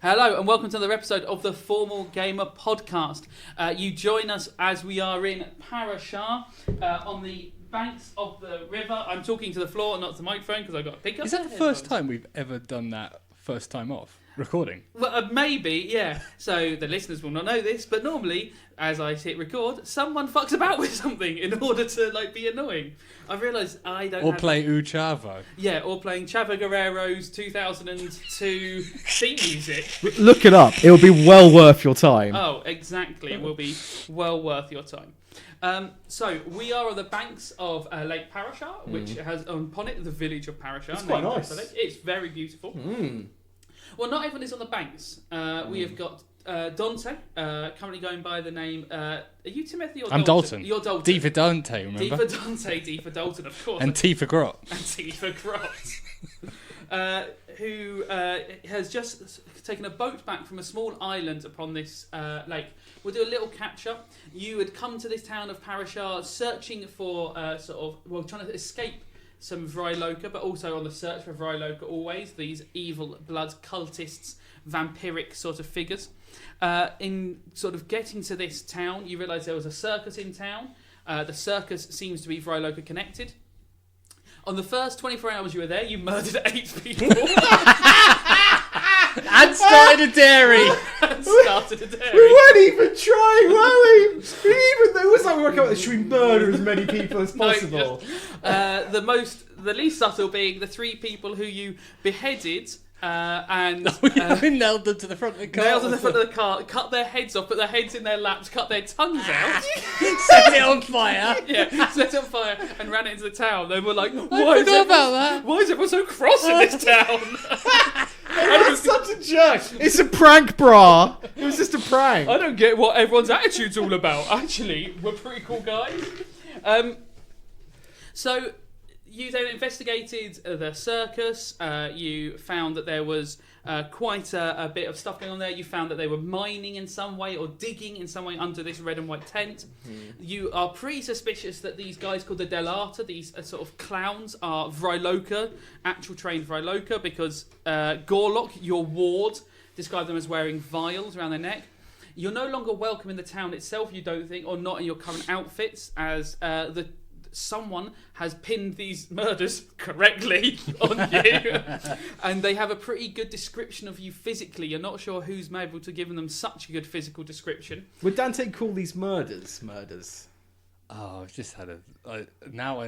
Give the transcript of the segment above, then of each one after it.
Hello and welcome to another episode of the Formal Gamer Podcast. You join us as we are in Parashar on the banks of the river. I'm talking to the floor, not to the microphone, because I've got a pickup. Is that the first time we've ever done that first time off recording? Well, maybe, yeah. So the listeners will not know this, but normally, as I hit record, someone fucks about with something in order to be annoying. I've realised I don't. Or play Uchavo. Yeah, or playing Chavo Guerrero's 2002 theme music. Look it up. It'll be well worth your time. Oh, exactly. It will be well worth your time. So we are on the banks of Lake Parashar, which has upon it the village of Parashar. It's quite nice. It's very beautiful. Well, not everyone is on the banks. We have got Dante, currently going by the name... are you Timothy or Dalton? I'm Dalton. You're Dalton. D for Dante, remember? D for Dante, D for Dalton, of course. And T for Grot. And T for Grot. Who has just taken a boat back from a small island upon this lake. We'll do a little catch-up. You had come to this town of Parashar searching for trying to escape some Vryloka, but also on the search for Vryloka always, these evil blood cultists, vampiric sort of figures. In sort of getting to this town, you realise there was a circus in town. The circus seems to be Vryloka connected. On the first 24 hours you were there, you murdered 8 people. And started a dairy. And started a dairy. We weren't even trying, were we? It was like we worked out, should we murder as many people as possible? The least subtle being the 3 people who you beheaded and nailed them to the front of the car. Nailed to the front of the car, cut their heads off, put their heads in their laps, cut their tongues out, Set it on fire. yeah, set it on fire and ran it into the town. They were like, I forgot about that. Why is everyone so cross in this town? It was such a joke. It's a prank, brah. It was just a prank. I don't get what everyone's attitude's all about. Actually, we're pretty cool guys. So you then investigated the circus. You found that there was quite a bit of stuff going on there. You found that they were mining in some way or digging in some way under this red and white tent. You are pretty suspicious that these guys called the Delata, these sort of clowns, are Vryloka, actual trained Vryloka, because Gorlock, your ward, described them as wearing vials around their neck. You're no longer welcome in the town itself, you don't think, or not in your current outfits, as someone has pinned these murders correctly on you. And they have a pretty good description of you physically. You're not sure who's able to give them such a good physical description. Would Dante call these murders? Oh, I've just had now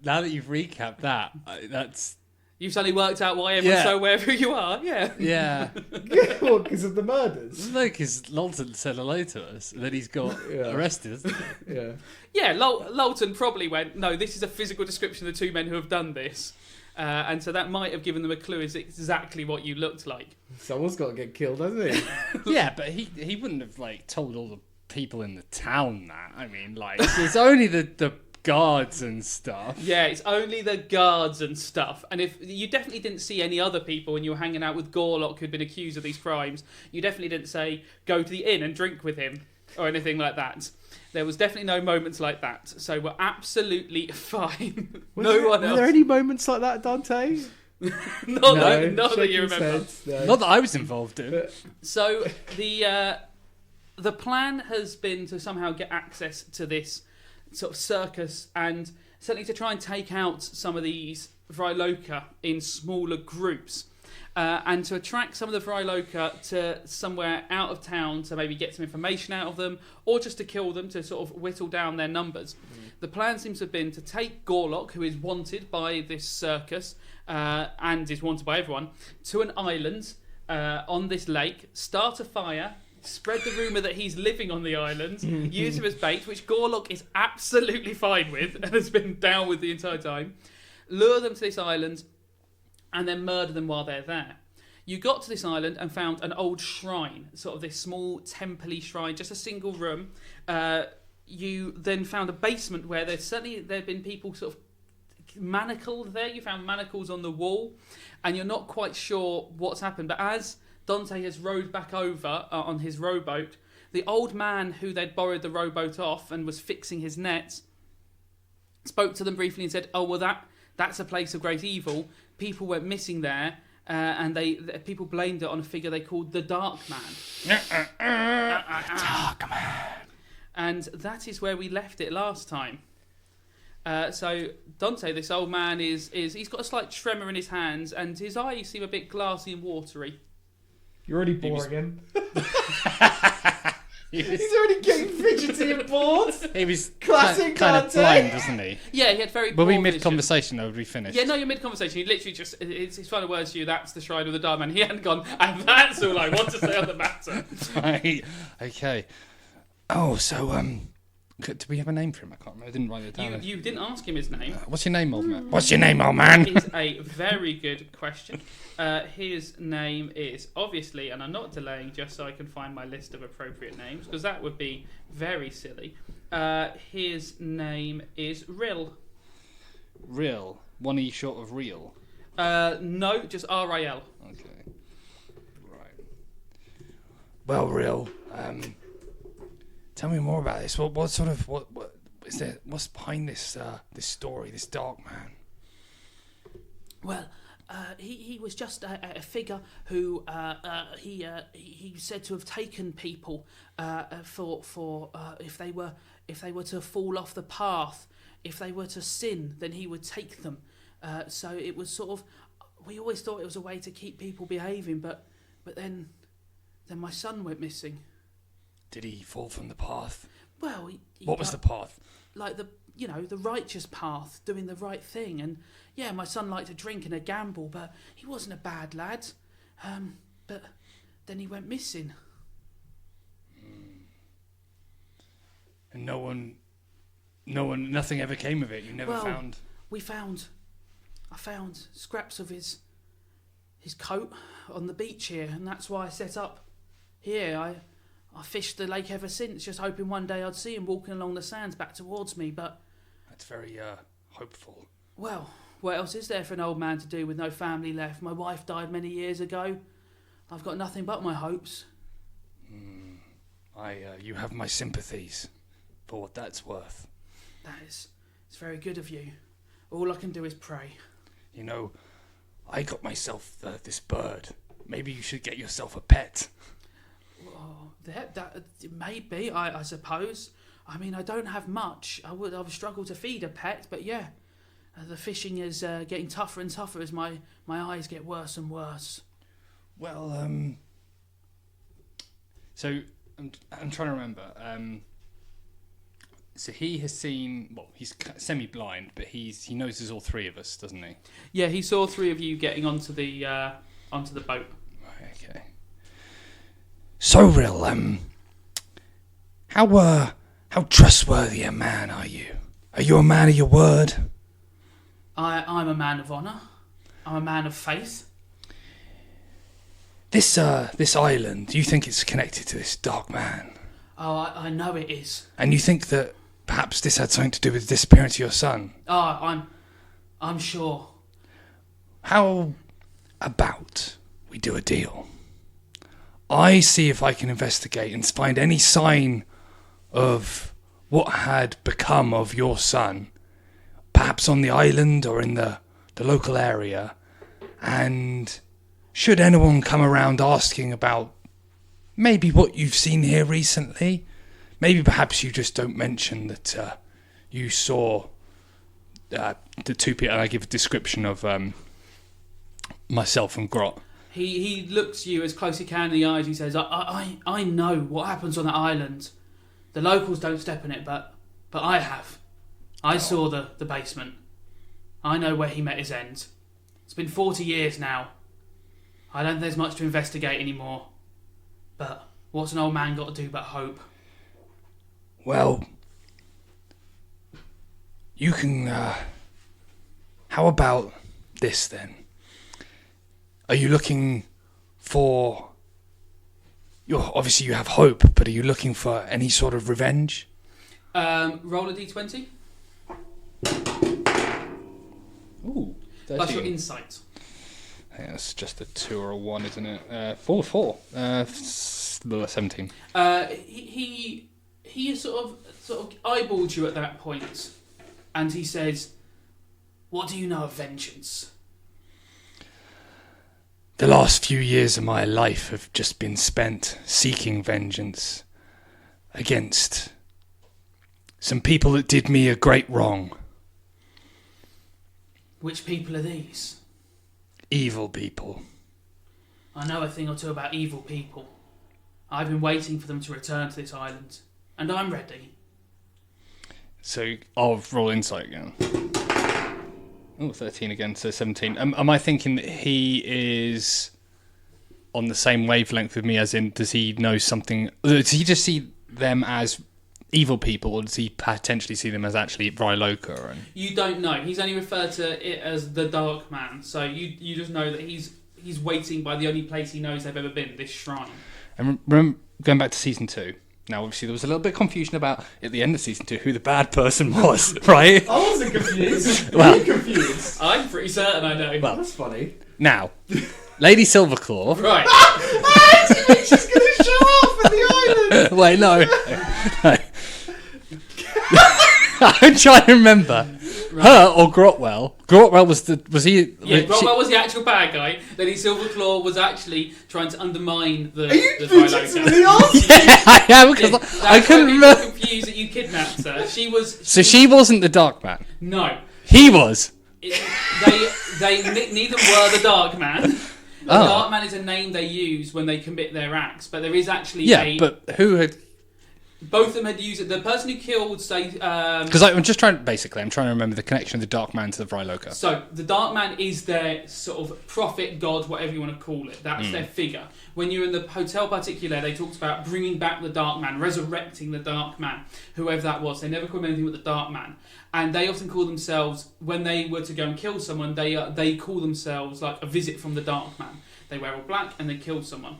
that you've recapped that, that's... You've suddenly worked out why everyone's so aware of who you are, yeah. Yeah. Well, because of the murders. No, because Lawton said hello to us, and then he's got arrested, isn't he? Yeah. Yeah, Lawton probably went, no, this is a physical description of the 2 men who have done this. And so that might have given them a clue as exactly what you looked like. Someone's got to get killed, hasn't he? Yeah, but he wouldn't have told all the people in the town that. I mean, it's only the guards and stuff. Yeah, it's only the guards and stuff. And if you definitely didn't see any other people when you were hanging out with Gorlock who'd been accused of these crimes, you definitely didn't say, go to the inn and drink with him or anything like that. There was definitely no moments like that. So we're absolutely fine. Were there any moments like that, Dante? Not that you remember. No. Not that I was involved in. So the plan has been to somehow get access to this sort of circus and certainly to try and take out some of these Vryloka in smaller groups and to attract some of the Vryloka to somewhere out of town to maybe get some information out of them or just to kill them to sort of whittle down their numbers. The plan seems to have been to take Gorlock, who is wanted by this circus and is wanted by everyone, to an island on this lake, start a fire, spread the rumour that he's living on the island, use him as bait, which Gorlock is absolutely fine with and has been down with the entire time, lure them to this island, and then murder them while they're there. You got to this island and found an old shrine, sort of this small temple-y shrine, just a single room. You then found a basement where there'd been people sort of manacled there. You found manacles on the wall, and you're not quite sure what's happened. But as Dante has rowed back over on his rowboat, the old man who they'd borrowed the rowboat off and was fixing his nets spoke to them briefly and said, oh, well, that's a place of great evil. People went missing there and people blamed it on a figure they called the Dark Man. Dark Man. And that is where we left it last time. So Dante, this old man, he's got a slight tremor in his hands, and his eyes seem a bit glassy and watery. You're already boring him. He's already getting fidgety and bored. He was Classic kind of Dante. blind, wasn't he? Yeah, he had very. Were we poor mid vision. conversation or had we finished? Yeah, no, you're mid conversation. He literally just it's his final words to you. That's the shrine of the Dark Man. He hadn't gone, and that's all I want to say on the matter. Right. Okay. Oh, so do we have a name for him? I can't remember. I didn't write it down. You didn't ask him his name. What's your name, old man? What's your name, old man? Is a very good question. His name is obviously, and I'm not delaying just so I can find my list of appropriate names because that would be very silly. His name is Rill. Real. One E short of real. No, just RIL. Okay. Right. Well, real. Tell me more about this. What sort of what is there? What's behind this this story? This Dark Man. Well, he was just a figure who he said to have taken people for if they were to fall off the path, if they were to sin, then he would take them. So it was sort of, we always thought it was a way to keep people behaving, but then my son went missing. Did he fall from the path? Well, What was the path? like the righteous path, doing the right thing. And yeah, my son liked to drink and a gamble, but he wasn't a bad lad. But then he went missing. And nothing ever came of it. You never Well, found. I found scraps of his coat on the beach here, and that's why I set up here. I fished the lake ever since, just hoping one day I'd see him walking along the sands back towards me, but... That's very hopeful. Well, what else is there for an old man to do with no family left? My wife died many years ago. I've got nothing but my hopes. You have my sympathies, for what that's worth. It's very good of you. All I can do is pray. You know, I got myself this bird. Maybe you should get yourself a pet. Oh, that maybe, I suppose. I mean, I don't have much. I would struggle to feed a pet, but yeah, the fishing is getting tougher and tougher as my eyes get worse and worse. Well, so I'm trying to remember. So he has seen. Well, he's semi-blind, but he knows there's all three of us, doesn't he? Yeah, he saw three of you getting onto the boat. Right, okay. So, Rill, how trustworthy a man are you? Are you a man of your word? I'm a man of honour. I'm a man of faith. This island, do you think it's connected to this Dark Man? Oh, I know it is. And you think that perhaps this had something to do with the disappearance of your son? Oh, I'm sure. How about we do a deal? I see if I can investigate and find any sign of what had become of your son, perhaps on the island or in the local area, and should anyone come around asking about maybe what you've seen here recently, maybe perhaps you just don't mention that you saw the two people, and I give a description of myself and Grot. He looks you as close as he can in the eyes. He says, I know what happens on that island. The locals don't step in it, but I have. I saw the basement. I know where he met his end. It's been 40 years now. I don't think there's much to investigate anymore. But what's an old man got to do but hope? Well, you can... how about this then? Are you looking for... Obviously you have hope, but are you looking for any sort of revenge? Roll a d20. Ooh, That's your insight. I think that's just a 2 or a 1, isn't it? 4. 17. He sort of eyeballed you at that point, and he says, "What do you know of vengeance?" the last few years of my life have just been spent seeking vengeance against some people that did me a great wrong. Which people are these? Evil people. I know a thing or two about evil people. I've been waiting for them to return to this island, and I'm ready. So I'll roll insight again. Oh, 13 again, so 17. Am I thinking that he is on the same wavelength with me, as in, does he know something? Does he just see them as evil people, or does he potentially see them as actually Vryloka? And... You don't know. He's only referred to it as the Dark Man, so you just know that he's waiting by the only place he knows they've ever been, this shrine. And remember, going back to season 2, now obviously there was a little bit of confusion about, at the end of season 2, who the bad person was, right? I wasn't confused. Well- Were you confused? I'm pretty certain I know. Well- That's funny. Now, Lady Silverclaw... Right. She's going to show off at the island. Wait, no. I'm trying to remember. Her or Grotwell? Grotwell was he? Yeah, Grotwell was the actual bad guy. Lady Silverclaw was actually trying to undermine the Are you the putting Vryloka. somebody else? Yeah, I am, because That's I couldn't why people were remember. confused that you kidnapped her. She was. So she wasn't the Dark Man. No. He was. They neither were the Dark Man. The Oh. Dark Man is a name they use when they commit their acts, but there is actually Yeah, but who had... both of them had used it. The person who killed, say, Because I'm trying to remember the connection of the Dark Man to the Vryloka. so the Dark Man is their sort of prophet, god, whatever you want to call it. That's their figure. When you're in the Hotel Particular, they talked about bringing back the Dark Man, resurrecting the Dark Man, whoever that was. They never called him anything but the Dark Man. And they often call themselves, when they were to go and kill someone, they call themselves like a visit from the Dark Man. They wear all black and they kill someone.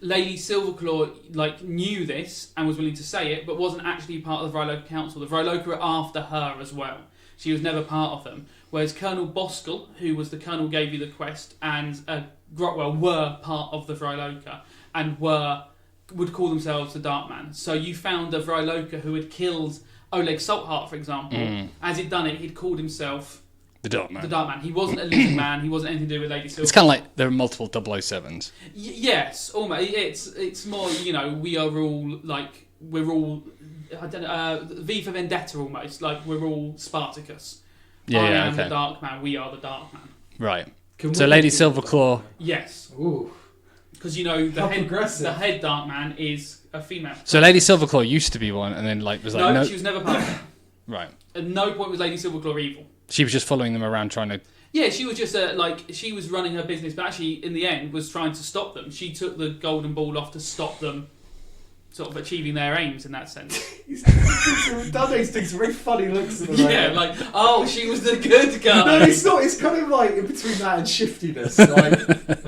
Lady Silverclaw knew this and was willing to say it, but wasn't actually part of the Vryloka Council. The Vryloka are after her as well. She was never part of them. Whereas Colonel Boskel, who was the colonel who gave you the quest, and Grotwell were part of the Vryloka and would call themselves the Dark Man. So you found a Vryloka who had killed Oleg Saltheart, for example. As he'd done it, he'd called himself The Dark Man. the Dark Man. He wasn't a living man. He wasn't anything to do with Lady Silverclaw. It's kind of like there are multiple 007s. Yes, almost. It's more, we are all we're all, I don't know, V for Vendetta almost. Like we're all Spartacus. I am the Dark Man. We are the Dark Man. Right. Can So we- Lady Silverclaw... Yes, Ooh. because How progressive. the head Dark Man is a female. So Lady Silverclaw used to be one, and then No, she was never part of it. Right. At no point was Lady Silverclaw evil. She was just following them around trying to... Yeah, she was just she was running her business, but actually in the end was trying to stop them. She took the golden ball off to stop them sort of achieving their aims in that sense. Dante's doing some very funny looks at the Yeah, moment. she was the good guy. No, it's not. It's kind of like in between that and shiftiness. Like,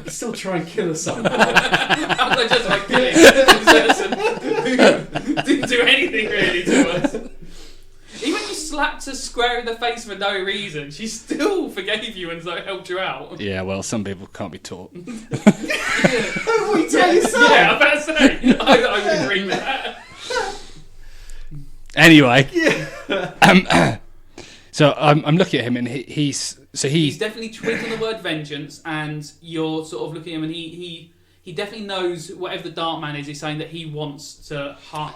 I still try and kill her somehow. I just like killing this person who didn't do anything really to us. Even when you slapped her square in the face for no reason, she still forgave you and so helped you out. Yeah, well, some people can't be taught. What you tell yourself? Yeah, I'm about to say. I would agree with that. Anyway. So I'm looking at him, and he's He's definitely twigged on the word vengeance, and you're sort of looking at him, and he definitely knows whatever the Dark Man is. He's saying that he wants to harm.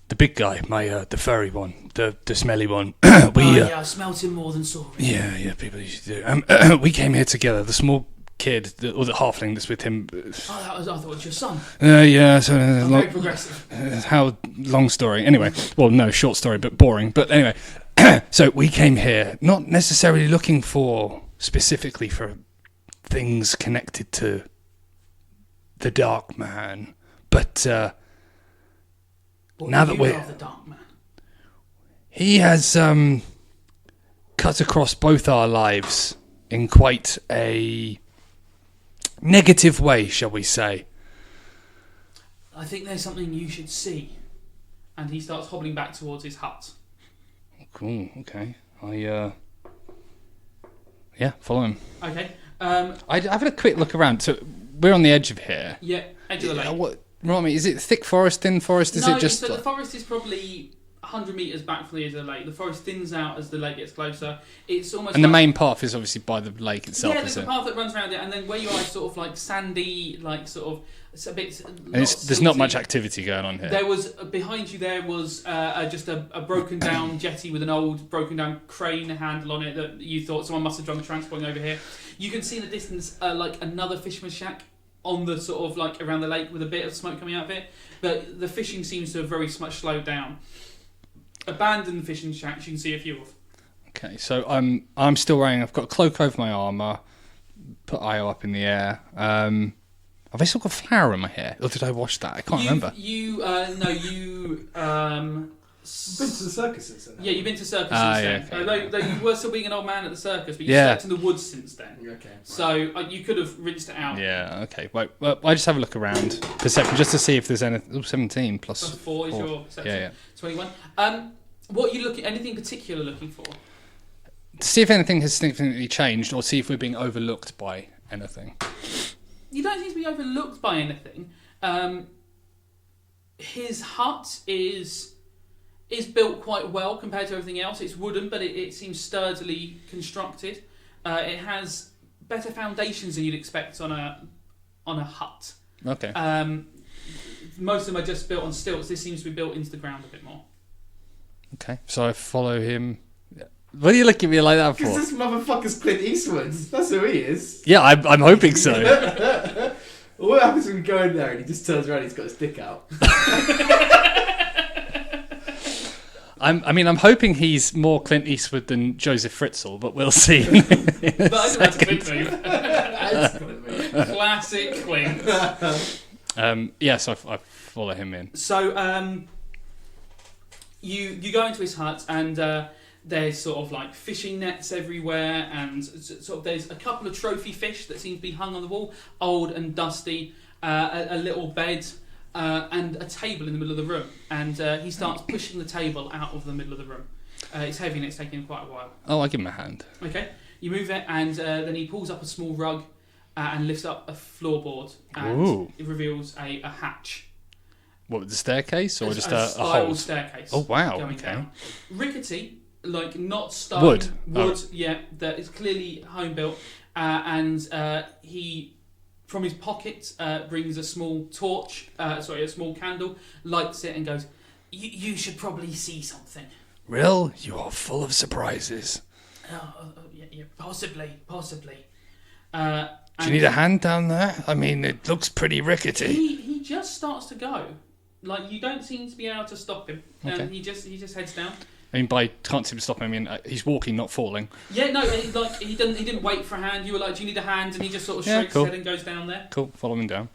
the big guy, the furry one, the smelly one. I smelt him more than saw him. Yeah, people used to do. We came here together. The small kid, or the halfling that's with him. I thought it was your son. Yeah, so Very progressive. how long story? Anyway, well, no, short story, but boring. But anyway, so we came here not necessarily looking specifically for things connected to the Dark Man, but What now do that you we're- know of the Dark Man? he has cut across both our lives in quite a negative way, shall we say. I think there's something you should see. And he starts hobbling back towards his hut. Cool, okay. Yeah, follow him. Okay. I've had a quick look around. So we're on the edge of here. Yeah, edge of the lake. What? Remind me, is it thick forest, thin forest? Is no, it just? so the forest is probably 100 metres back from the edge of the lake. The forest thins out as the lake gets closer. It's almost And the like, main path is obviously by the lake itself, yeah, is there's a it? path that runs around it, and then where you are is sort of like sandy, like sort of it's a bit. And there's not much activity going on here. There was behind you. There was just a broken down jetty with an old broken down crane handle on it that you thought someone must have done transporting over here. You can see in the distance like another fisherman's shack on the sort of like around the lake with a bit of smoke coming out of it, but the fishing seems to have very much slowed down. Abandoned fishing shacks, you can see a few of. Okay, so I'm still wearing. I've got a cloak over my armour. Put Io up in the air. Have I still got flour in my hair, or did I wash that? I can't remember. Been to the circuses then? Yeah, you've been to circuses yeah, then. okay. Though you were still being an old man at the circus, but you Yeah. slept in the woods since then. Okay. So you could have rinsed it out. Yeah, okay. Wait, well, I just have a look around. Perception, just to see if there's anything. 17 plus Plus 4 is 4. your perception. Yeah, yeah. 21. What are you looking? Anything particular looking for? To see if anything has significantly changed, or see if we're being overlooked by anything. You don't seem to be overlooked by anything. His hut is built quite well compared to everything else. It's wooden, but it seems sturdily constructed. It has better foundations than you'd expect on a hut. Okay. Most of them are just built on stilts. This seems to be built into the ground a bit more. Okay. So I follow him. What are you looking at me like that Because for? this motherfucker's Clint Eastwood. That's who he is. Yeah, I'm hoping so. What happens when we go in there and he just turns around and he's got his dick out? I'm hoping he's more Clint Eastwood than Joseph Fritzl, but we'll see. But I think that's a Clint move. That's Clint move. Classic Clint. Yeah, so I follow him in. So you go into his hut and there's sort of like fishing nets everywhere, and sort of there's a couple of trophy fish that seem to be hung on the wall, old and dusty, a little bed, and a table in the middle of the room. And he starts pushing the table out of the middle of the room. It's heavy and it's taking quite a while. Oh, I give him a hand. Okay, you move it, and then he pulls up a small rug and lifts up a floorboard, and Ooh. it reveals a hatch. What, with the staircase, or just a spiral hole? staircase. Oh, wow, Going okay. down. Rickety, like not stone. Wood. Wood, Oh. yeah, that is clearly home built. And he, from his pocket, brings a small torch, a small candle, lights it, and goes, "You should probably see something." Rill, you are full of surprises. Yeah, possibly. Do you need a hand down there? I mean, it looks pretty rickety. He just starts to go. Like, you don't seem to be able to stop him. Okay. He just heads down. I mean, by can't seem to stop him. I mean, he's walking, not falling. Yeah, no, he didn't wait for a hand. You were like, "Do you need a hand?" And he just sort of Yeah, shakes cool. his head and goes down there. Cool, follow him down.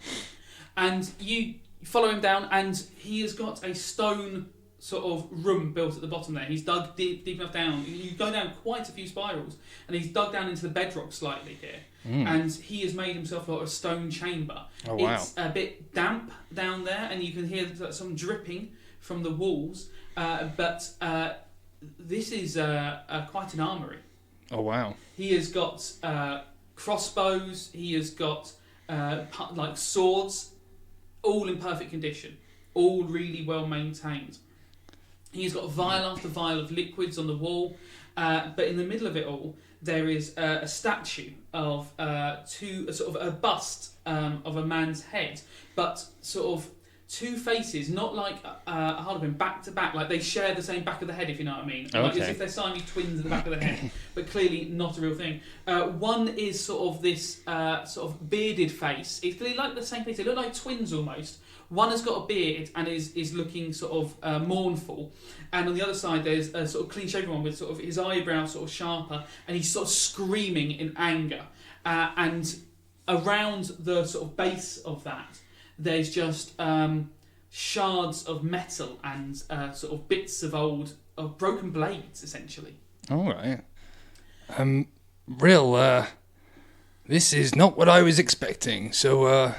And you follow him down, and he has got a stone sort of room built at the bottom there. He's dug deep enough down. You go down quite a few spirals, and he's dug down into the bedrock slightly here. And he has made himself a stone chamber. Oh, wow. It's a bit damp down there, and you can hear some dripping from the walls. But this is quite an armoury. Oh, wow. He has got crossbows. He has got like swords, all in perfect condition, all really well maintained. He's got vial after vial of liquids on the wall, but in the middle of it all, there is a statue of a bust of a man's head, but sort of two faces, not like a Harlequin, back to back, like they share the same back of the head, if you know what I mean. Like as if they're Siamese twins at the back of the head, but clearly not a real thing. One is sort of this sort of bearded face. It's clearly like the same face. They look like twins almost. One has got a beard and is looking sort of mournful, and on the other side there's a sort of clean-shaven one with sort of his eyebrows sort of sharper, and he's sort of screaming in anger. And around the sort of base of that, there's just shards of metal and sort of bits of broken blades, essentially. All right. Rill, this is not what I was expecting. So,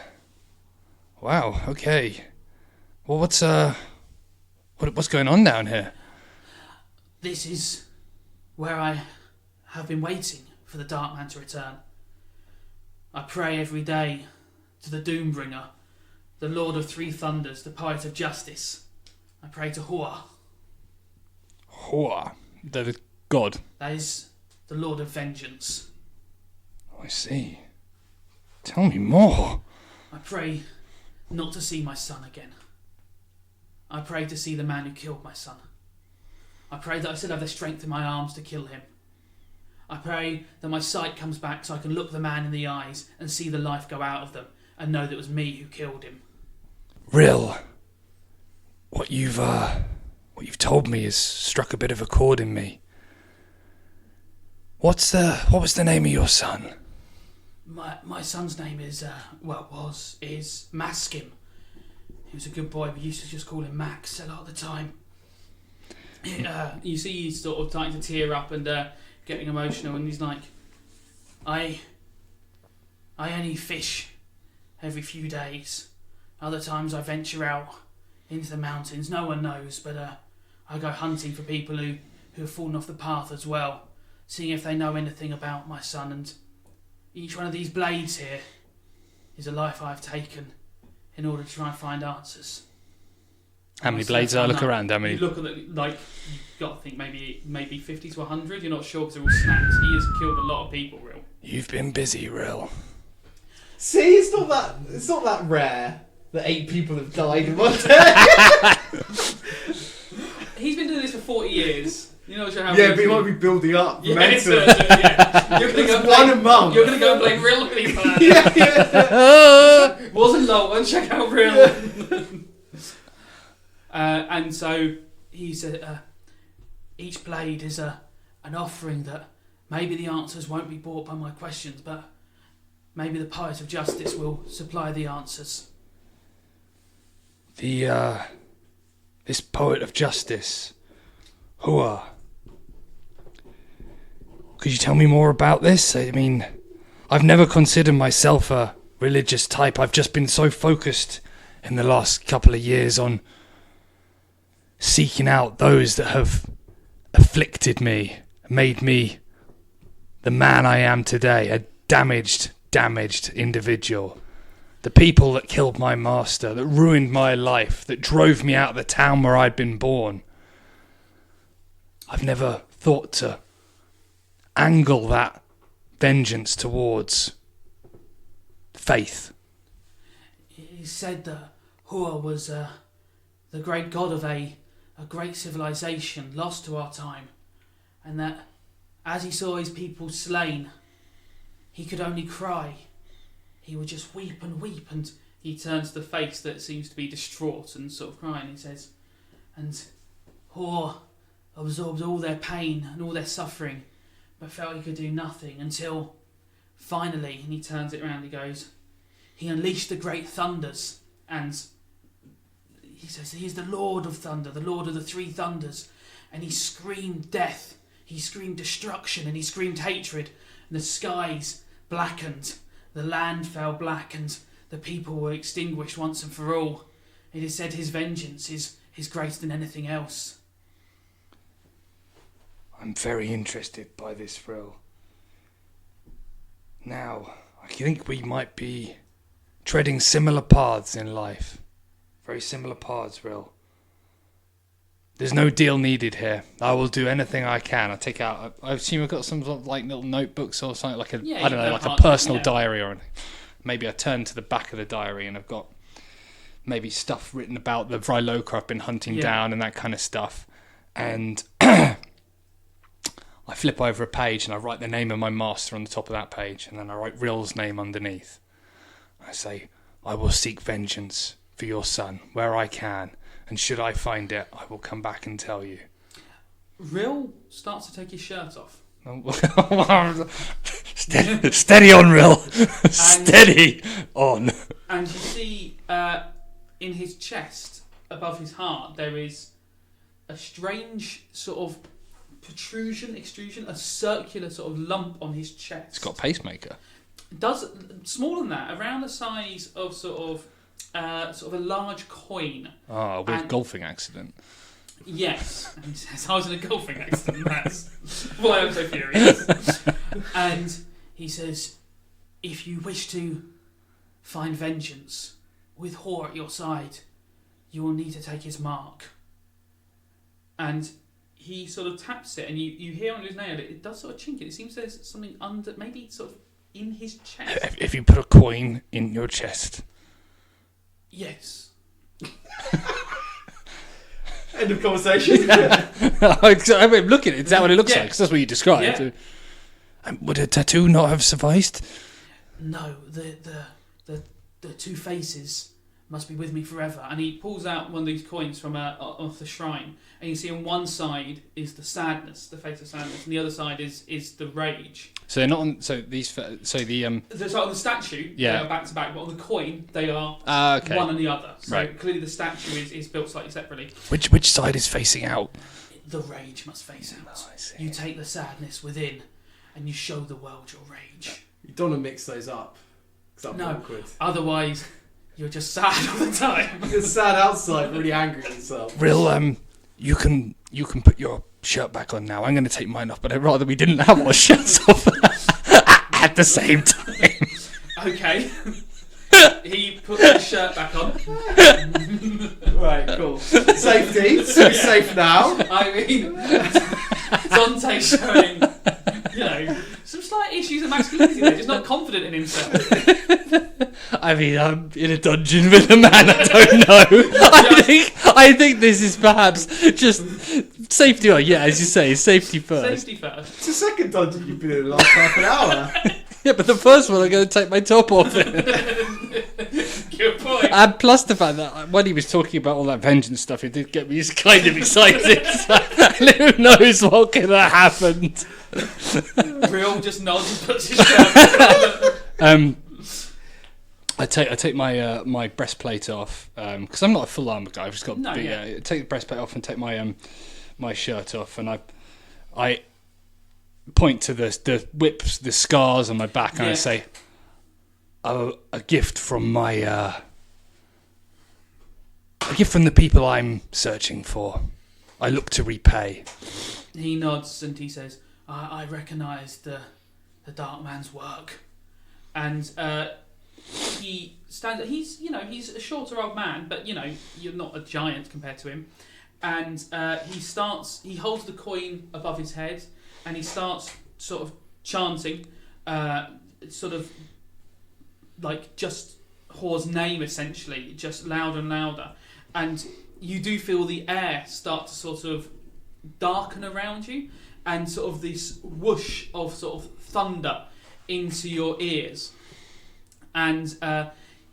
wow. Okay. Well, what's going on down here? This is where I have been waiting for the Dark Man to return. I pray every day to the Doombringer, the Lord of Three Thunders, the Poet of Justice. I pray to Hua. Hoa, the god. That is the Lord of Vengeance. I see. Tell me more. I pray not to see my son again. I pray to see the man who killed my son. I pray that I still have the strength in my arms to kill him. I pray that my sight comes back so I can look the man in the eyes and see the life go out of them and know that it was me who killed him. Rill, what you've told me has struck a bit of a chord in me. What was the name of your son? My son's name is Maskim. He was a good boy. We used to just call him Max a lot of the time. You see he's sort of starting to tear up and getting emotional, and he's like, I only fish every few days. Other times I venture out into the mountains. No one knows, but I go hunting for people who have fallen off the path as well, seeing if they know anything about my son. And each one of these blades here is a life I've taken in order to try and find answers. How many blades I look around? How many? You look at you've got to think maybe 50 to 100. You're not sure because they're all snaps. He has killed a lot of people, Rill. You've been busy, Rill. See, it's not that rare that 8 people have died in one day. He's been doing this for 40 years. You're not sure how. Yeah, but he might be building up. Yeah, mental. yeah. You're gonna go one a month. You're gonna go and play Rill Creeper. Yeah. Wasn't Lowell. Check out Rill. And so he said, each blade is an offering that maybe the answers won't be brought by my questions, but maybe the poet of justice will supply the answers. This poet of justice, Hua. Could you tell me more about this? I mean, I've never considered myself a religious type. I've just been so focused in the last couple of years on seeking out those that have afflicted me, made me the man I am today, a damaged individual. The people that killed my master, that ruined my life, that drove me out of the town where I'd been born. I've never thought to angle that vengeance towards faith. He said that Hua was the great god of a great civilization lost to our time, and that as he saw his people slain, he could only cry. He would just weep and weep, and he turns to the face that seems to be distraught and sort of crying. He says, and Hua absorbed all their pain and all their suffering, but felt he could do nothing until finally, and he turns it around, he goes, he unleashed the great thunders, and he says he is the Lord of Thunder, the Lord of the 3 thunders, and he screamed death, he screamed destruction, and he screamed hatred, and the skies blackened, the land fell black, and the people were extinguished once and for all. It is said his vengeance is greater than anything else. I'm very interested by this, Frill. Now, I think we might be treading similar paths in life. Very similar paths, Frill. There's no deal needed here. I will do anything I can. I assume I've got some sort of like little notebooks or something, like a personal diary or anything. Maybe I turn to the back of the diary and I've got maybe stuff written about the Vryloka I've been hunting down and that kind of stuff. And I flip over a page and I write the name of my master on the top of that page, and then I write Rill's name underneath. I say, I will seek vengeance for your son where I can, and should I find it, I will come back and tell you. Rill starts to take his shirt off. Steady on, Rill. Steady on. And you see in his chest, above his heart, there is a strange sort of extrusion, a circular sort of lump on his chest. It's got a pacemaker. Smaller than that, around the size of sort of a large coin. Oh, with golfing accident. Yes. And he says, I was in a golfing accident, that's why I'm so furious. And he says, if you wish to find vengeance with Hor at your side, you will need to take his mark. And he sort of taps it, and you hear on his nail it does sort of chink. It seems there's something under, maybe sort of in his chest. If you put a coin in your chest. Yes. End of conversation. I mean, look at it. Is that what it looks Yeah. like? 'Cause that's what you described. Yeah. Would a tattoo not have sufficed? No, the two faces must be with me forever. And he pulls out one of these coins from off the shrine, and you see on one side is the sadness, the face of sadness, and the other side is the rage. So they're not on. So the So on the statue, Yeah. they are back to back, but on the coin, they are okay. one and the other. So Right. clearly the statue is built slightly separately. Which side is facing out? The rage must face out. I see. You take the sadness within, and you show the world your rage. You don't want to mix those up. 'Cause that'd be No. awkward. Otherwise, you're just sad all the time. You're sad outside, really angry at yourself. Real, you can put your shirt back on now. I'm going to take mine off, but I'd rather we didn't have our shirts off at the same time. Okay. He puts his shirt back on. Right, cool. Safety. So we're safe now. I mean, Dante showing, some slight issues of masculinity there, just not confident in himself. I mean, I'm in a dungeon with a man I don't know. I think this is perhaps just safety. Oh, yeah, as you say, safety first. Safety first. It's the second dungeon you've been in the last half an hour. Yeah, but the first one I'm going to take my top off. Good point. And plus the fact that when he was talking about all that vengeance stuff, it did get me kind of excited. And who knows what could have happened? Real just nods and puts his shirt back on. I take my my breastplate off because I'm not a full armor guy. I've just got No, take the breastplate off and take my my shirt off, and I point to the whips, the scars on my back, and I say, a gift from my a gift from the people I'm searching for. I look to repay. He nods and he says, I recognise the Dark Man's work. And he stands, he's a shorter old man, but you're not a giant compared to him. And he holds the coin above his head, and he starts sort of chanting, sort of like just Hor's name, essentially, just louder and louder. And you do feel the air start to sort of darken around you, and sort of this whoosh of sort of thunder into your ears. And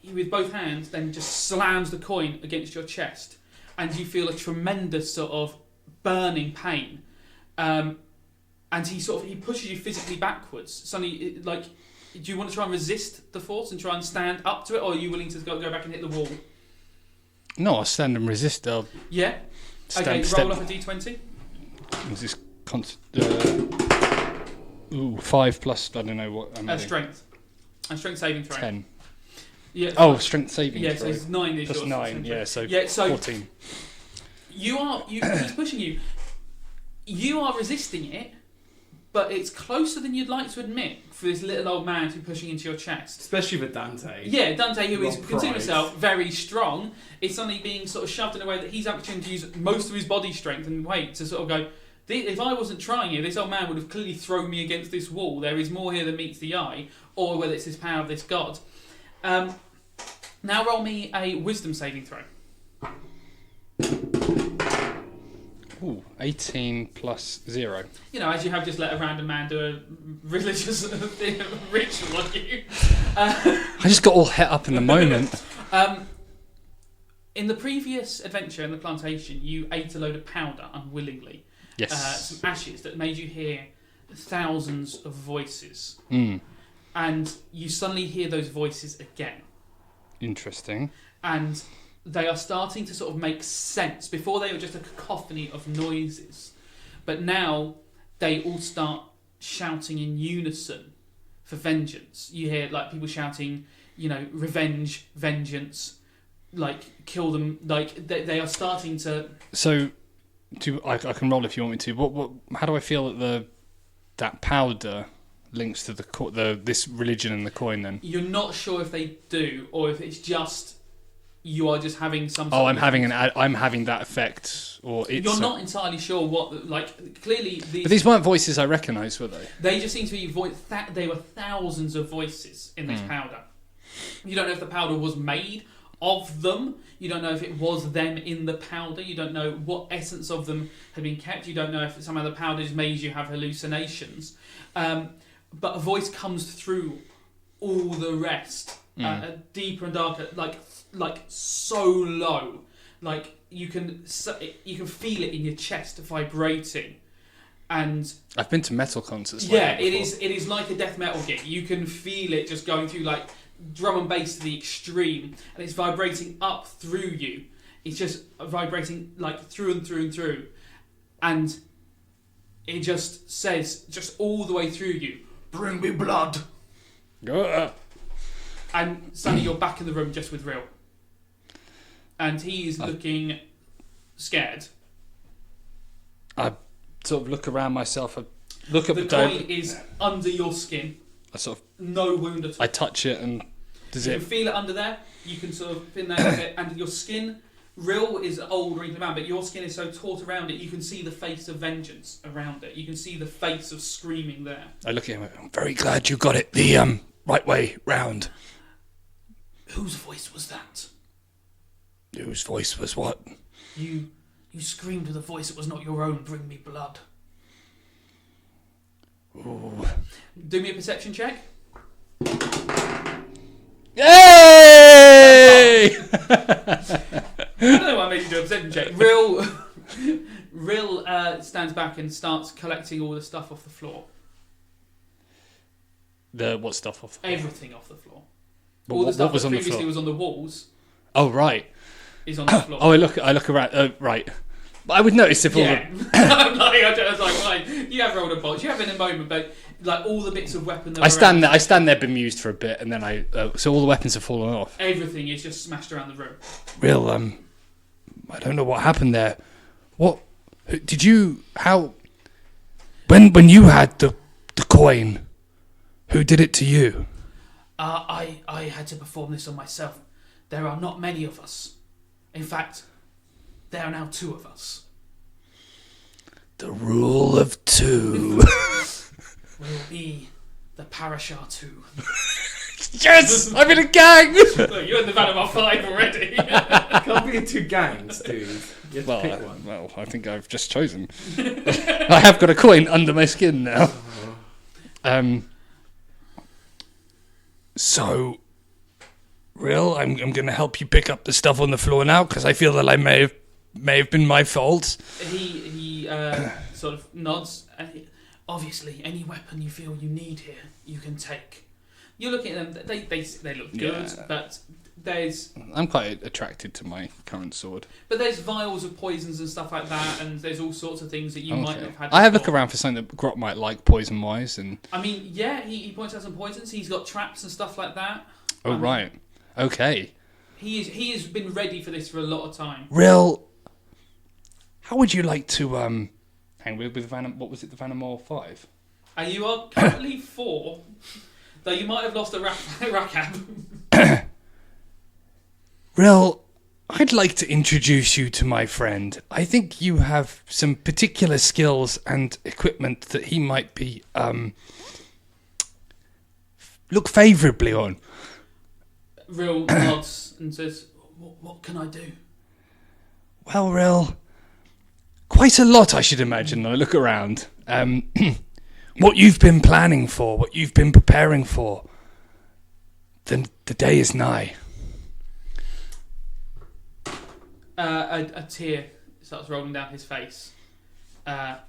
he, with both hands, then just slams the coin against your chest, and you feel a tremendous sort of burning pain. And he pushes you physically backwards. Suddenly, do you want to try and resist the force and try and stand up to it, or are you willing to go back and hit the wall? No, I'll stand and resist. Yeah. Okay, roll up a d20. Is this 5 plus, I don't know what I'm adding. Strength. And strength saving throw. 10. Yeah. Oh, strength saving Yeah, throw. so it's 9 is Plus yours. 9, yeah, so, Yeah, so 14. He's pushing you. You are resisting it, but it's closer than you'd like to admit for this little old man to be pushing into your chest. Especially with Dante. Yeah, Dante, who is Rob considering Price. himself very strong, is suddenly being sort of shoved in a way that he's actually to use most of his body strength and weight to sort of go, if I wasn't trying here, this old man would have clearly thrown me against this wall. There is more here than meets the eye, or whether it's this power of this god. Now roll me a wisdom saving throw. Ooh, 18 plus 0. As you have just let a random man do a religious ritual on you. I just got all het up in the moment. In the previous adventure in the plantation, you ate a load of powder unwillingly. Yes. Some ashes that made you hear thousands of voices. Mm. And you suddenly hear those voices again. Interesting. And they are starting to sort of make sense. Before they were just a cacophony of noises. But now they all start shouting in unison for vengeance. You hear people shouting, revenge, vengeance, kill them. They are starting to... So, I can roll if you want me to. What? How do I feel that that powder links to this religion and the coin? Then you're not sure if they do, or if it's just you are just having some. Oh, I'm having that effect, or it's. You're not entirely sure what. Like clearly, But these weren't voices I recognised, were they? They just seem to be they were thousands of voices in this powder. You don't know if the powder was made of them. You don't know if it was them in the powder. You don't know what essence of them had been kept. You don't know if somehow the powder just made you have hallucinations. But a voice comes through all the rest, deeper and darker, like so low, like you can feel it in your chest vibrating. And I've been to metal concerts. Yeah, it is like a death metal gig. You can feel it just going through like drum and bass to the extreme, and it's vibrating up through you. It's just vibrating like through and through and through, and it just says just all the way through you, "Bring me blood." And suddenly you're back in the room just with Rill, and he is looking scared. I sort of look around myself. I look at the coin is under your skin. I sort of no wound at all. I touch it, and does you it? can feel it under there. You can sort of feel that a bit, and your skin. Rill is an old wrinkled man, but your skin is so taut around it. You can see the face of vengeance around it. You can see the face of screaming there. I look at him. I'm very glad you got it the right way round. Whose voice was that? Whose voice was what? You screamed with a voice that was not your own. Bring me blood. Ooh. Do me a perception check. Yay! I don't know why I made you do a perception check. Rill stands back and starts collecting all the stuff off the floor. What stuff off the floor? Everything off the floor. But all the stuff what was that on the previously floor? was on the walls Oh, right. is on the floor. Oh, I look around. Right. But I would notice if all Yeah. the... I was like, right, you have rolled a box. You have in a moment, but like all the bits of weapon that I were stand there bemused for a bit, and then so all the weapons have fallen off. everything is just smashed around the room. Real, I don't know what happened there. What did you? How? When you had the coin, who did it to you? I had to perform this on myself. There are not many of us. In fact, there are now 2 of us. The rule of 2. We'll be the Parashar 2. Yes, I'm in a gang. Look, you're in the Vanamar 5 already. Can't be in 2 gangs, dude. You have to pick one. Well, I think I've just chosen. I have got a coin under my skin now. So, Rill, I'm going to help you pick up the stuff on the floor now because I feel that I may have been my fault. He sort of nods. Obviously, any weapon you feel you need here, you can take. You're looking at them. They look good, Yeah. but there's I'm quite attracted to my current sword. there's vials of poisons and stuff like that, and there's all sorts of things that you might not have had. I have a look before. around for something that Grot might like poison-wise, and... I mean, yeah, he points out some poisons. He's got traps and stuff like that. Oh, right. Okay. He has been ready for this for a lot of time. Rill, how would you like to hang with what was it, the Vanamor 5? And you are currently 4, though you might have lost a Rakab. Rill, I'd like to introduce you to my friend. I think you have some particular skills and equipment that he might be look favourably on. Rill nods and says, "What can I do?" Well, Rill, quite a lot, I should imagine. I look around. What you've been planning for, what you've been preparing for, the day is nigh. A tear starts rolling down his face, but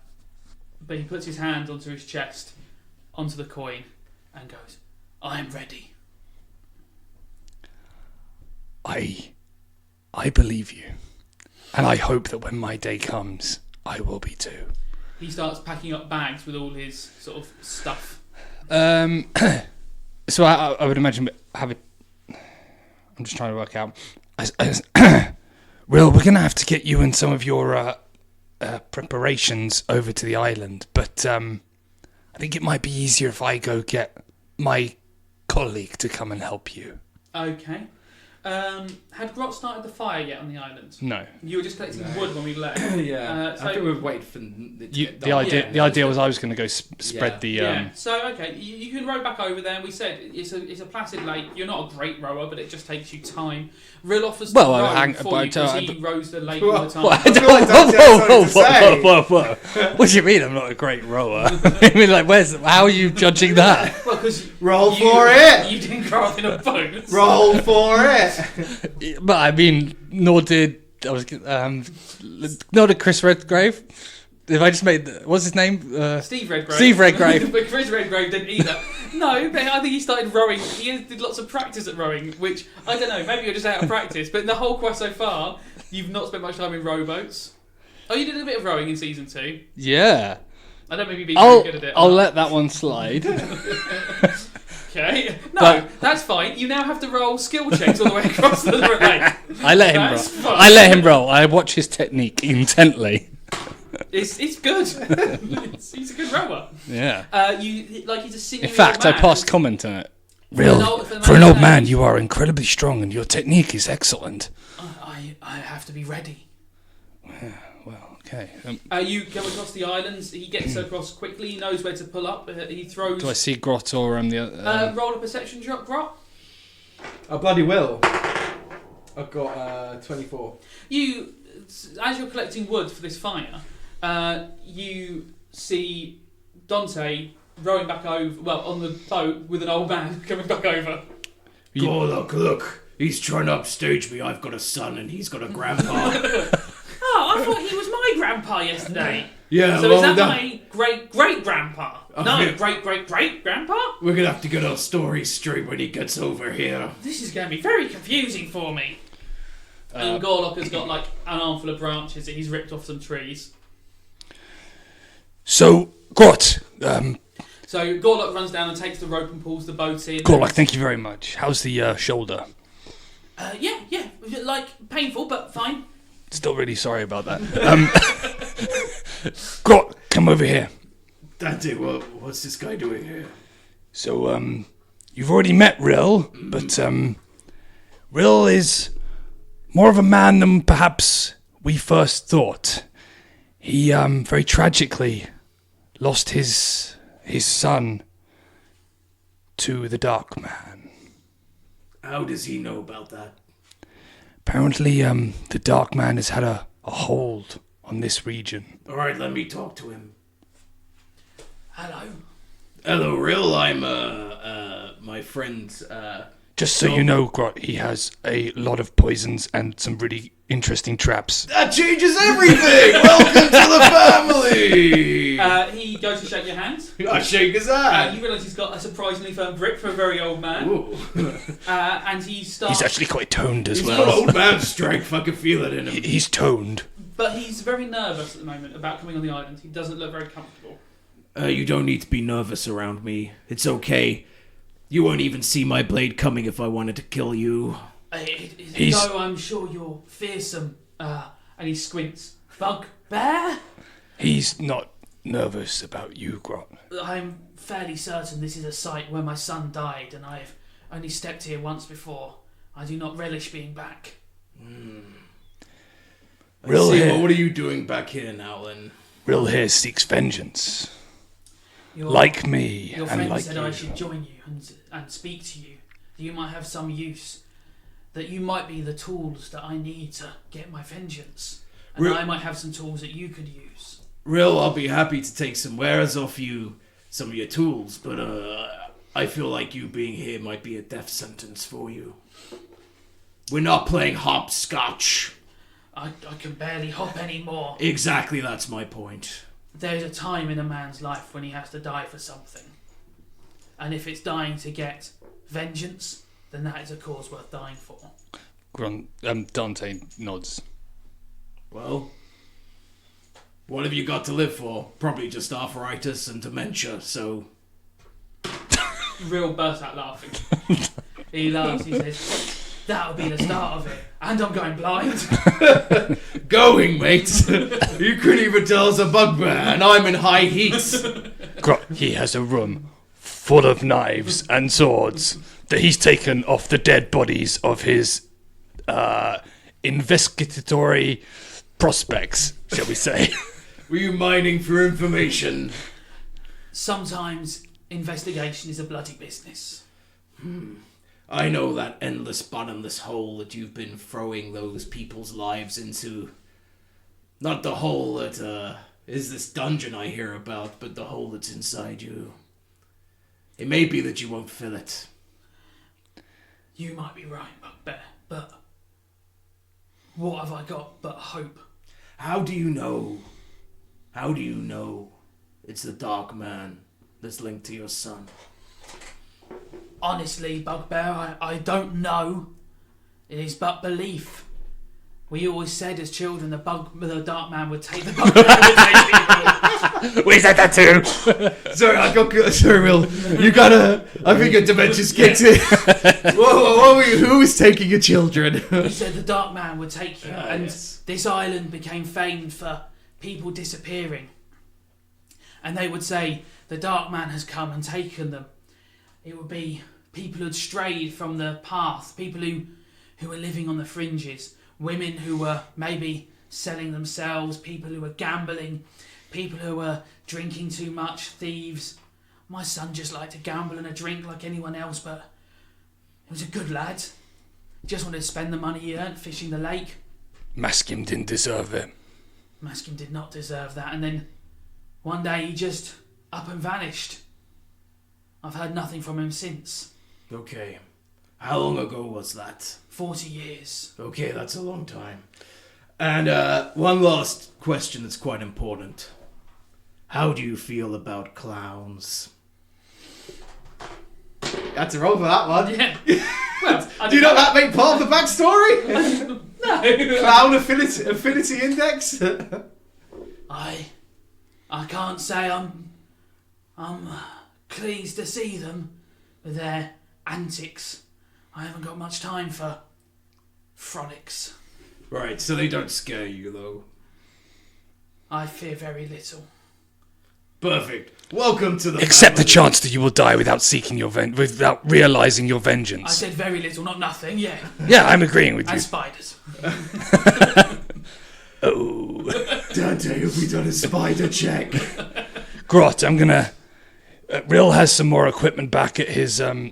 he puts his hand onto his chest, onto the coin, and goes, "I am ready." I believe you, and I hope that when my day comes, I will be too. He starts packing up bags with all his sort of stuff. So I would imagine I'm just trying to work out. Rill, we're going to have to get you and some of your preparations over to the island, but I think it might be easier if I go get my colleague to come and help you. Okay. Had Grot started the fire yet on the island? No. You were just collecting wood when we left. Yeah. So- I think we've waited for The idea was I was going to go spread the. Yeah. So okay, you can row back over there. And we said it's a placid lake. You're not a great rower, but it just takes you time. Rill offers to row for you because he rows the lake all the time. Whoa. What do you mean I'm not a great rower? I mean, like, how are you judging that? Well, because Roll for it! You didn't grow up in a boat. Roll for it! But I mean, nor did Chris Redgrave. If I just made what's his name? Steve Redgrave. Steve Redgrave. But Chris Redgrave didn't either. No, but I think he started rowing. He did lots of practice at rowing, which I don't know. Maybe you're just out of practice. But in the whole quest so far, you've not spent much time in rowboats. Oh, you did a bit of rowing in season 2. Yeah. I don't maybe be very good at it. I'll let that one slide. Okay. No, that's fine. You now have to roll skill checks all the way across the lake. I let him roll. Fine. I let him roll. I watch his technique intently. It's good. He's a good rower. Yeah. He's a sinewy In fact, old I man. passed comment on it. For an old man, you are incredibly strong, and your technique is excellent. I have to be ready. Yeah, well, okay. You go across the islands. He gets across quickly. He knows where to pull up. He throws. Do I see Grot or the other? Roll a perception drop, Grot. I bloody will. I've got 24. You, as you're collecting wood for this fire, you see Dante rowing back over. Well, on the boat with an old man coming back over. Oh, look. He's trying to upstage me. I've got a son and he's got a grandpa. Oh, I thought he was my grandpa yesterday. Yeah, So is that my great-great-grandpa? No, yeah. great-great-great-grandpa? We're going to have to get our stories straight when he gets over here. This is going to be very confusing for me. And Gorlock has got like an armful of branches that he's ripped off some trees. So, Grot, So Gorlock runs down and takes the rope and pulls the boat in. Gorlock, thank you very much. How's the shoulder? Yeah. Like, painful, but fine. Still really sorry about that. Grot, come over here. Dante, what's this guy doing here? So, you've already met Rill, but Rill is more of a man than perhaps we first thought. He very tragically lost his son to the Dark Man. How does he know about that? Apparently, the Dark Man has had a hold on this region. All right, let me talk to him. Hello, Rill. I'm my friend. Just so you know, Grot, he has a lot of poisons and some really interesting traps. That changes everything. Welcome to the family. he goes to shake your hand. I shake his hand. You realise he's got a surprisingly firm grip for a very old man. Ooh. And he starts... He's actually quite toned as He's well. got old man strength. I can feel it in him. He's toned. But he's very nervous at the moment about coming on the island. He doesn't look very comfortable. You don't need to be nervous around me. It's okay. You won't even see my blade coming if I wanted to kill you. No, I'm sure you're fearsome. And he squints. Bugbear? He's not nervous about you, Grot. I'm fairly certain this is a site where my son died, and I've only stepped here once before. I do not relish being back. Rill here. What are you doing back here now, then? Rill here seeks vengeance. Your me, Your and friend like said you. I should join you and speak to you. That you might have some use. That you might be the tools that I need to get my vengeance. And I might have some tools that you could use. Rill, I'll be happy to take some wares off you, some of your tools, but I feel like you being here might be a death sentence for you. We're not playing hopscotch. I can barely hop anymore. Exactly, that's my point. There's a time in a man's life when he has to die for something. And if it's dying to get vengeance, then that is a cause worth dying for. Dante nods. Well, what have you got to live for? Probably just arthritis and dementia, so... Real burst out laughing. He laughs, he says, that'll be the start of it. And I'm going blind. Going, mate! You couldn't even tell us a bugbear, and I'm in high heat. He has a room full of knives and swords that he's taken off the dead bodies of his investigatory prospects, shall we say. Were you mining for information? Sometimes investigation is a bloody business. I know that endless bottomless hole that you've been throwing those people's lives into. Not the hole that is this dungeon I hear about, but the hole that's inside you. It may be that you won't fill it. You might be right, Bugbear, but what have I got but hope? How do you know? How do you know it's the Dark Man that's linked to your son? Honestly, Bugbear, I don't know. It is but belief. We always said as children the Dark Man would take the Bugbear would take people. We said that too. Sorry, Will. You gotta. I think your dementia's kicked in. Who was taking your children? You said the Dark Man would take you, and yes. this island became famed for people disappearing. And they would say, the Dark Man has come and taken them. It would be people who had strayed from the path, people who were living on the fringes, women who were maybe selling themselves, people who were gambling, people who were drinking too much, thieves. My son just liked to gamble and a drink like anyone else, but he was a good lad. Just wanted to spend the money he earned fishing the lake. Maskim didn't deserve it. Maskim did not deserve that, and then one day he just up and vanished. I've heard nothing from him since. Okay. How long ago was that? 40 years. Okay, that's a long time. And one last question that's quite important. How do you feel about clowns? Had to roll for that one. Yeah. Well, Do you know that make part of the backstory? No. Clown affinity index. I can't say I'm pleased to see them with their antics. I haven't got much time for frolics. Right, so they don't scare you, though. I fear very little. Perfect. Welcome to the Accept the family. chance that you will die without seeking your without realizing your I vengeance. said very little, not nothing, yeah. Yeah, I'm agreeing with you. And spiders. Oh, Dante, have we done a spider check? Grot, I'm gonna. Rill has some more equipment back at his. Or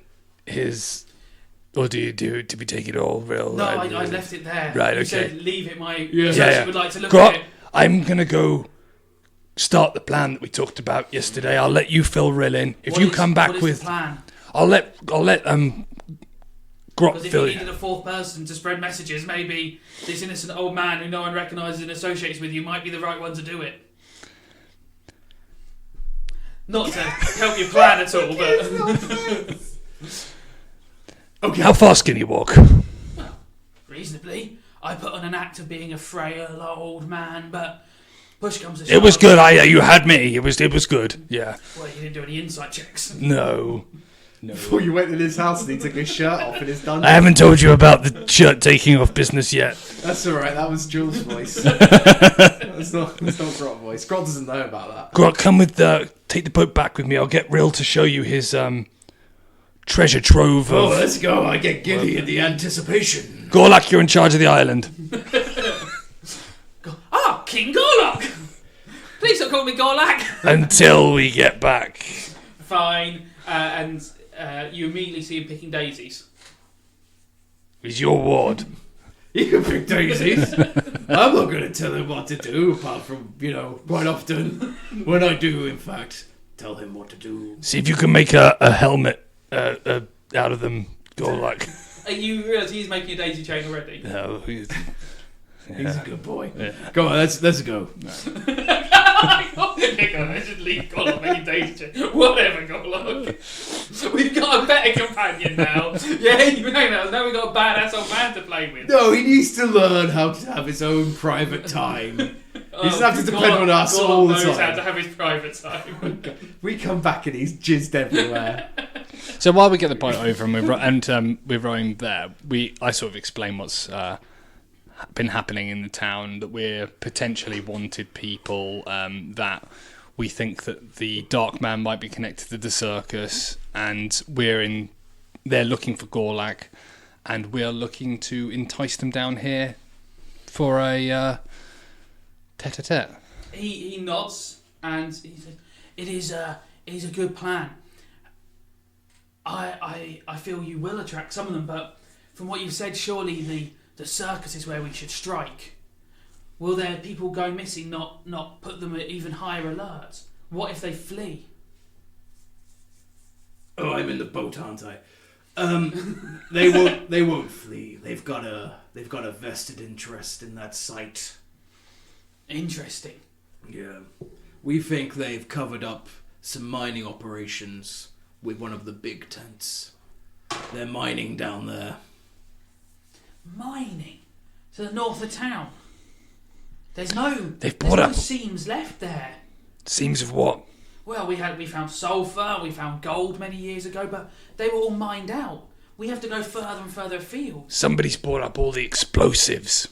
do we take it all, Rill? No, I left it there. Right, You okay. said leave it, my Yeah. associate would like to look Grot, at it. I'm gonna go start the plan that we talked about yesterday. I'll let you fill Rill in. If What you is- come back what is with, the plan? I'll let Grot Because if fill you in. needed a fourth person to spread messages, maybe this innocent old man who no one recognises and associates with you might be the right one to do it. Not to help you plan at all, but Okay. How fast can you walk? reasonably. I put on an act of being a frail old man, but push comes to shove. It was good. You had me. It was good. Yeah. Well, you didn't do any insight checks. No. Before you went in his house and he took his shirt off in his dungeon. I haven't told you about the shirt taking off business yet. That's alright, that was Jules' voice. That's not Grot's voice. Grot doesn't know about that. Grot, come with take the boat back with me. I'll get Rill to show you his treasure trove Oh, of. let's go. I get giddy at the anticipation. Gorlak, you're in charge of the island. King Gorlok! Please don't call me Gorlak! Until we get back. Fine. And you immediately see him picking daisies. He's your ward. You can pick daisies. I'm not going to tell him what to do, apart from, quite often, when I do, in fact, tell him what to do. See if you can make a helmet out of them, Gorlak. You realise he's making a daisy chain already. No, He's a good boy. Yeah. Go on, let's go. I should leave Gorlok making daisy chain. Whatever, Gorlok. We've got a better companion now. Yeah, you know that. Now we've got a badass old man to play with. No, he needs to learn how to have his own private time. He doesn't have to depend on us Gorlok all the knows how to time. have his private time. We come back and he's jizzed everywhere. So while we get the boat over and we're rowing there, I sort of explain what's been happening in the town, that we're potentially wanted people, that we think that the Dark Man might be connected to the circus, and they're looking for Gorlak, and we are looking to entice them down here for a tete-a-tete. He nods and he says, "It is a good plan. I feel you will attract some of them, but from what you've said, surely the circus is where we should strike. Will there people go missing not put them at even higher alert? What if they flee?" Oh, I'm in the boat, aren't I? They won't flee. They've got a vested interest in that site. Interesting. Yeah. We think they've covered up some mining operations with one of the big tents. They're mining down there. Mining to the north of town. There's no seams left there. Seams of what? Well, we found sulfur, we found gold many years ago, but they were all mined out. We have to go further and further afield. Somebody's brought up all the explosives.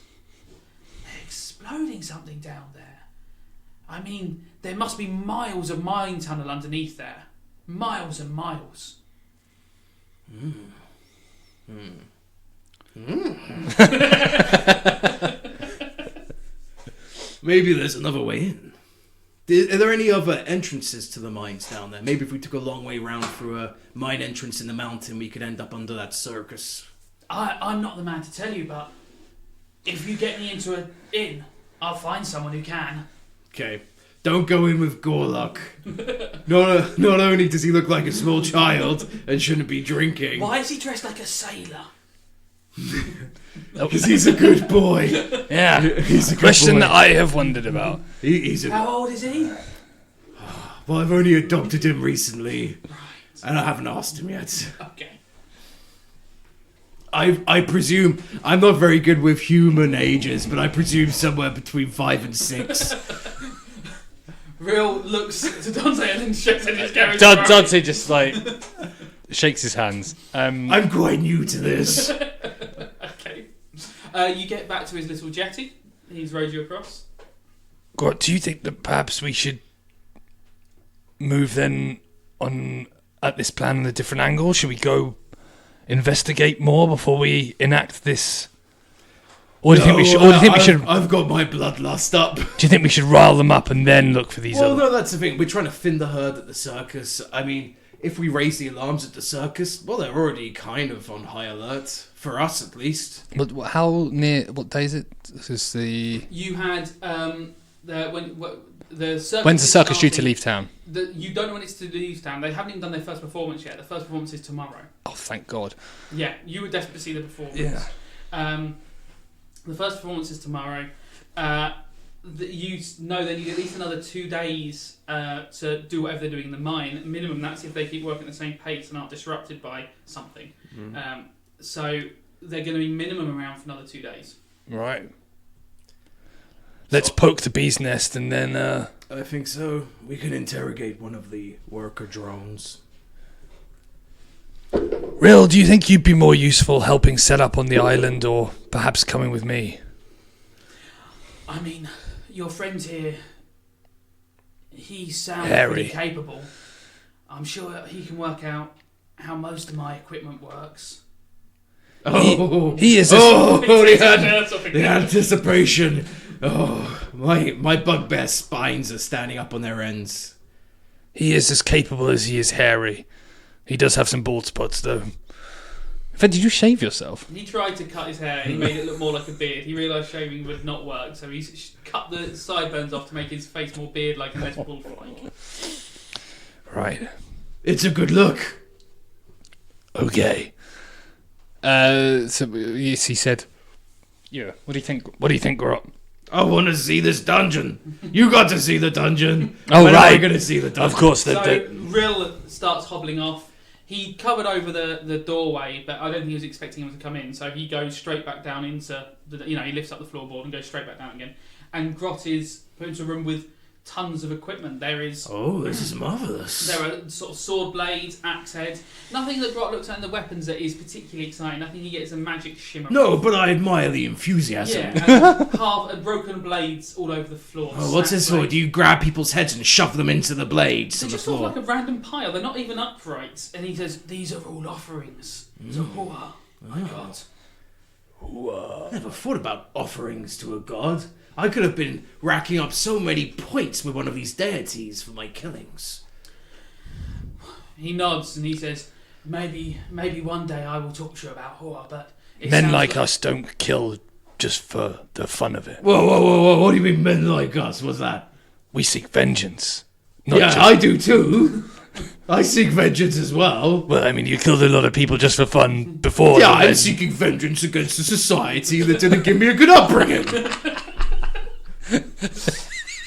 They're exploding something down there. I mean, there must be miles of mine tunnel underneath there. Miles and miles. Maybe there's another way in. Are there any other entrances to the mines down there? Maybe if we took a long way round through a mine entrance in the mountain, we could end up under that circus. I'm not the man to tell you, but if you get me into an inn, I'll find someone who can. Okay. Don't go in with Gorlock. Not only does he look like a small child and shouldn't be drinking. Why is he dressed like a sailor? Because he's a good boy. Yeah. He's a good Question boy. that I have wondered about. How old is he? Well, I've only adopted him recently. And I haven't asked him yet. Okay. I presume, I'm not very good with human ages, but I presume somewhere between 5 and 6. Real looks to Dante and then shakes his carriage. Dante just like shakes his hands. I'm quite new to this. Okay. You get back to his little jetty. He's rowed you across. God, do you think that perhaps we should move then on at this plan on a different angle? Should we go investigate more before we enact this? Or do you think we should? Or do you think we should? I've got my bloodlust up. Do you think we should rile them up and then look for these? Well, other... no, that's the thing. We're trying to thin the herd at the circus. I mean, if we raise the alarms at the circus, well, they're already kind of on high alert for us, at least. But how near? What day is it? This is the. You had the circus. When's the circus due to starting- leave town? You don't know when it's to leave town. They haven't even done their first performance yet. The first performance is tomorrow. Oh, thank God. Yeah, you would desperate to see the performance. Yeah. The first performance is tomorrow. You know they need at least another 2 days to do whatever they're doing in the mine. Minimum, that's if they keep working at the same pace and aren't disrupted by something. So they're going to be minimum around for another 2 days. Right. Let's poke the bee's nest and then. I think so. We can interrogate one of the worker drones. Rill, do you think you'd be more useful helping set up on the island or perhaps coming with me? I mean, your friend here, he sounds Harry. pretty capable. I'm sure he can work out how most of my equipment works. He is. The anticipation. Oh, my bugbear spines are standing up on their ends. He is as capable as he is hairy. He does have some bald spots, though. In fact, did you shave yourself? He tried to cut his hair. He made it look more like a beard. He realised shaving would not work, so he cut the sideburns off to make his face more beard-like and less wolf-like. Right. It's a good look. Okay. So yes, he said. Yeah. What do you think? What do you think, Grot? I want to see this dungeon. You got to see the dungeon. Oh, when right. am I going to see the dungeon? Of course. So Rill starts hobbling off. He covered over the doorway, but I don't think he was expecting him to come in. So he goes straight back down into he lifts up the floorboard and goes straight back down again. And Grot is put into a room with tons of equipment. Oh, this is marvellous. There are sort of sword blades, axe heads. Nothing that Grot looks at in the weapons that is particularly exciting. Nothing he gets a magic shimmer. No, but I admire the enthusiasm. Yeah, and broken blades all over the floor. Oh, what's this for? Do you grab people's heads and shove them into the blades They're on the just sort floor? of like a random pile. They're not even upright. And he says, "These are all offerings to Hoa." My God. Never thought about offerings to a god. I could have been racking up so many points with one of these deities for my killings. He nods and he says, maybe one day I will talk to you about Hua, but... Men like us don't kill just for the fun of it. Whoa. What do you mean men like us? What's that? We seek vengeance. I do too. I seek vengeance as well. Well, I mean, you killed a lot of people just for fun before. Yeah, I'm seeking vengeance against a society that didn't give me a good upbringing.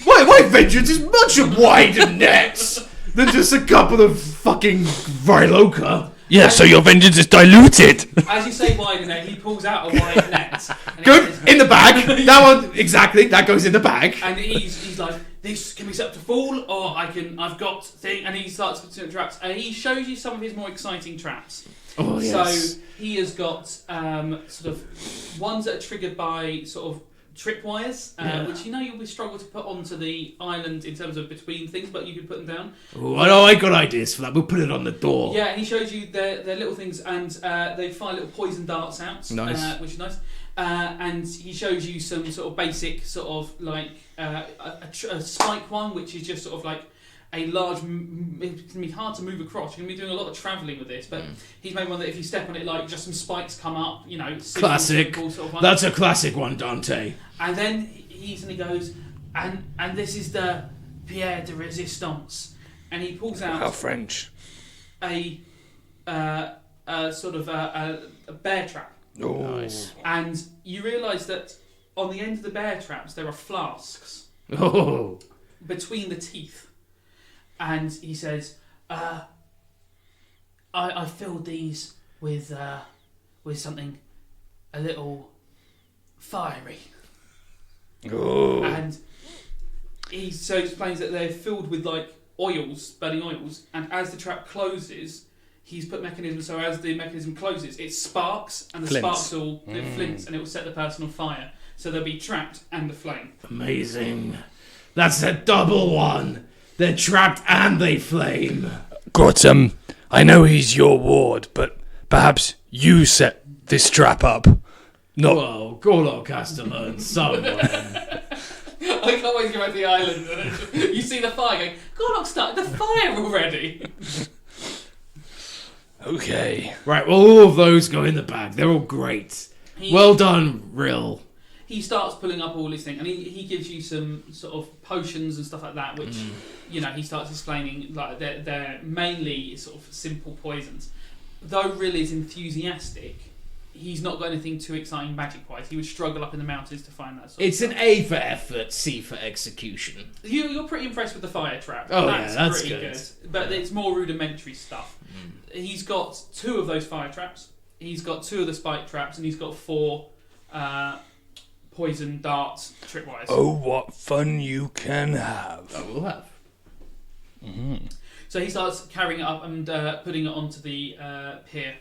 My vengeance is much wider net than just a couple of fucking Vryloka. Yeah, so your vengeance is diluted. As you say wide net, he pulls out a wide net. Good, in the bag. That one, exactly, that goes in the bag. And he's like, this can be set up to fall, or I've got thing, and he starts putting traps, and he shows you some of his more exciting traps. Oh, yes. So he has got sort of ones that are triggered by sort of tripwires, which you'll struggle to put onto the island in terms of between things, but you can put them down. Oh, I know, I got ideas for that. We'll put it on the door. Yeah, and he shows you their little things, and they fire little poison darts out, nice. which is nice. And he shows you some sort of basic sort of like a spike one, which is just sort of like a large. It can be hard to move across. You're going to be doing a lot of travelling with this, but he's made one that if you step on it, like just some spikes come up. Classic. Sort of one. That's a classic one, Dante. And then he suddenly goes, and this is the Pierre de Resistance, and he pulls out How French. a sort of a bear trap. Oh. Nice. And you realise that on the end of the bear traps there are flasks Oh. between the teeth. And he says, I filled these with something a little fiery. Oh. And he so explains that they're filled with like oils, burning oils, and as the trap closes, he's put mechanisms so as the mechanism closes, it sparks, and the Flints. sparks will flints, and it will set the person on fire. So they'll be trapped and aflame. Amazing. That's a double one. They're trapped and they flame. Grotum, I know he's your ward, but perhaps you set this trap up. Not. Whoa, Gorlock has to learn someone. I can't wait to go back to the island. You see the fire going, God, I've started the fire already. Okay. Right, well, all of those go in the bag. They're all great. Well done, Rill. He starts pulling up all his things, and he gives you some sort of potions and stuff like that, which, he starts explaining, like, they're mainly sort of simple poisons. Though Rill is enthusiastic, he's not got anything too exciting magic-wise. He would struggle up in the mountains to find that sort It's of an stuff. A for effort, C for execution. You're pretty impressed with the fire trap. Oh, yeah, that's pretty good. But it's more rudimentary stuff. He's got 2 of those fire traps. He's got 2 of the spike traps, and he's got 4 poison darts tripwires. Oh, what fun you can have. I will have. So he starts carrying it up and putting it onto the pier.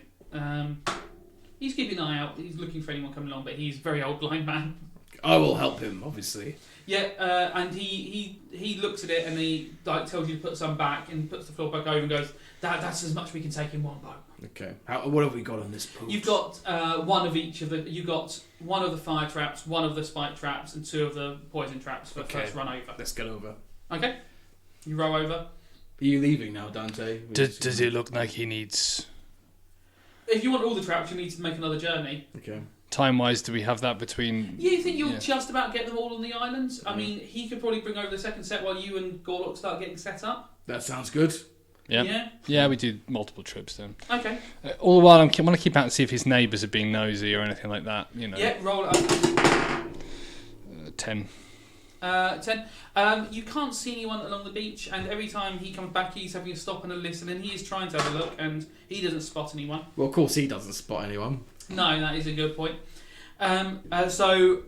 He's keeping an eye out. He's looking for anyone coming along, but he's a very old blind man. I will help him, obviously. Yeah, and he looks at it and he tells you to put some back and puts the floor back over and goes, that's as much we can take in one boat. Okay. What have we got on this pool? You've got one of each of the. You got one of the fire traps, one of the spike traps, and 2 of the poison traps for the first run over. Let's get over. Okay, you row over. Are you leaving now, Dante? Does it look like he needs... If you want all the traps, you need to make another journey. Okay. Time-wise, do we have that between... You think you'll just about get them all on the island? I mean, he could probably bring over the second set while you and Gorlock start getting set up. That sounds good. Yeah. Yeah, we do multiple trips then. Okay. All the while, I want to keep out and see if his neighbours are being nosy or anything like that. Yeah, roll it up. 10. 10. You can't see anyone along the beach, and every time he comes back, he's having a stop and a listen, and he is trying to have a look, and he doesn't spot anyone. Well, of course he doesn't spot anyone. No, that is a good point. So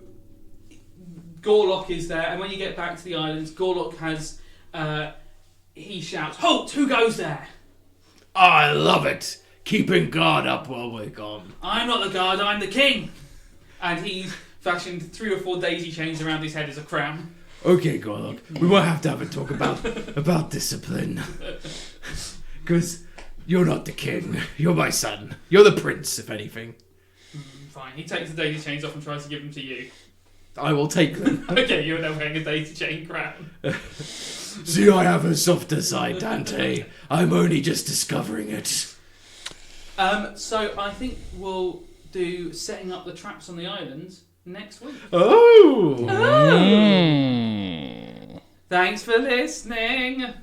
Gorlock is there, and when you get back to the island, Gorlock has. He shouts, "Halt! Who goes there?" I love it. Keeping guard up while we're gone. I'm not the guard. I'm the king. And he's fashioned 3 or 4 daisy chains around his head as a crown. Okay, Gorlock. We won't have to have a talk about discipline. Because you're not the king. You're my son. You're the prince, if anything. Fine. He takes the daisy chains off and tries to give them to you. I will take them. Okay, you're now wearing a daisy chain crown. See, I have a softer side, Dante. I'm only just discovering it. So I think we'll do setting up the traps on the island next week. Oh! Thanks for listening.